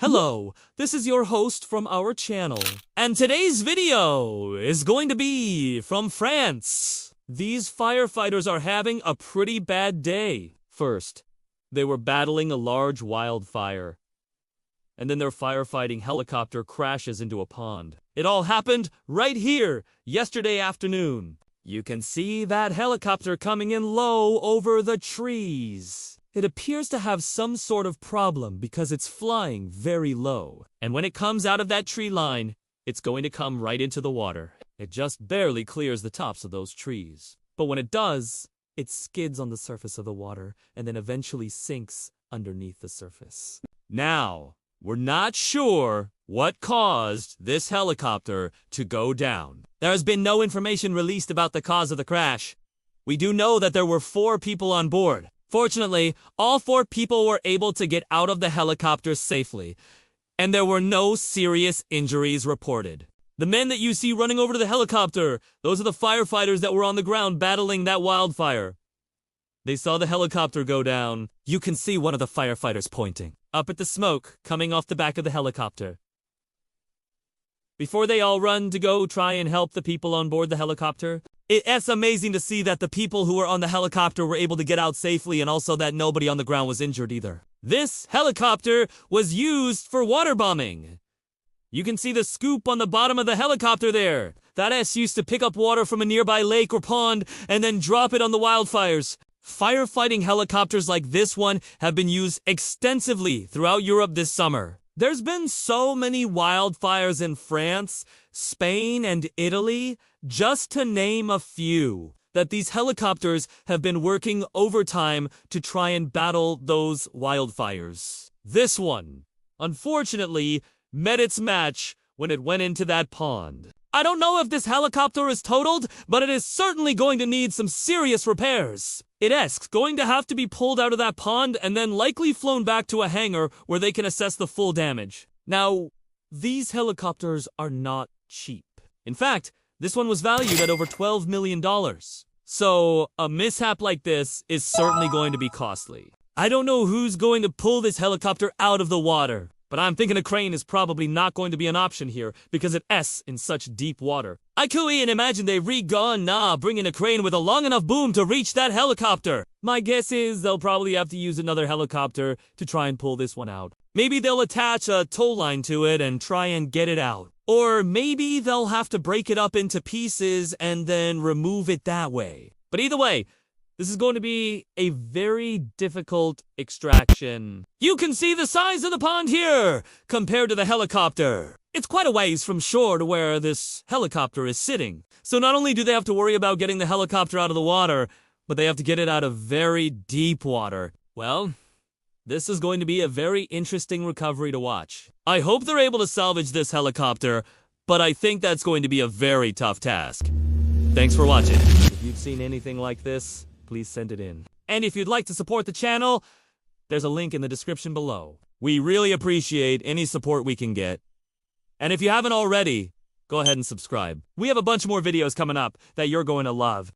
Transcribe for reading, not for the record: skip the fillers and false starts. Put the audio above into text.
Hello, this is your host from our channel, and today's video is going to be from France. These firefighters are having a pretty bad day. First, they were battling a large wildfire, and then their firefighting helicopter crashes into a pond. It all happened right here, yesterday afternoon. You can see that helicopter coming in low over the trees. It appears to have some sort of problem because it's flying very low. And when it comes out of that tree line, it's going to come right into the water. It just barely clears the tops of those trees. But when it does, it skids on the surface of the water and then eventually sinks underneath the surface. Now, we're not sure what caused this helicopter to go down. There has been no information released about the cause of the crash. We do know that there were 4 people on board. Fortunately, all 4 people were able to get out of the helicopter safely, and there were no serious injuries reported. The men that you see running over to the helicopter, those are the firefighters that were on the ground battling that wildfire. They saw the helicopter go down. You can see one of the firefighters pointing up at the smoke coming off the back of the helicopter. Before they all run to go try and help the people on board the helicopter, it's amazing to see that the people who were on the helicopter were able to get out safely and also that nobody on the ground was injured either. This helicopter was used for water bombing. You can see the scoop on the bottom of the helicopter there. That S used to pick up water from a nearby lake or pond and then drop it on the wildfires. Firefighting helicopters like this one have been used extensively throughout Europe this summer. There's been so many wildfires in France, Spain, and Italy, just to name a few, that these helicopters have been working overtime to try and battle those wildfires. This one, unfortunately, met its match when it went into that pond. I don't know if this helicopter is totaled, but it is certainly going to need some serious repairs. It's going to have to be pulled out of that pond and then likely flown back to a hangar where they can assess the full damage. Now, these helicopters are not cheap. In fact, this one was valued at over $12 million. So, a mishap like this is certainly going to be costly. I don't know who's going to pull this helicopter out of the water, but I'm thinking a crane is probably not going to be an option here because it's in such deep water. I couldn't imagine they bringing a crane with a long enough boom to reach that helicopter. My guess is they'll probably have to use another helicopter to try and pull this one out. Maybe they'll attach a tow line to it and try and get it out. Or maybe they'll have to break it up into pieces and then remove it that way. But either way, this is going to be a very difficult extraction. You can see the size of the pond here compared to the helicopter. It's quite a ways from shore to where this helicopter is sitting. So not only do they have to worry about getting the helicopter out of the water, but they have to get it out of very deep water. Well, this is going to be a very interesting recovery to watch. I hope they're able to salvage this helicopter, but I think that's going to be a very tough task. Thanks for watching. If you've seen anything like this, please send it in. And if you'd like to support the channel, there's a link in the description below. We really appreciate any support we can get. And if you haven't already, go ahead and subscribe. We have a bunch more videos coming up that you're going to love.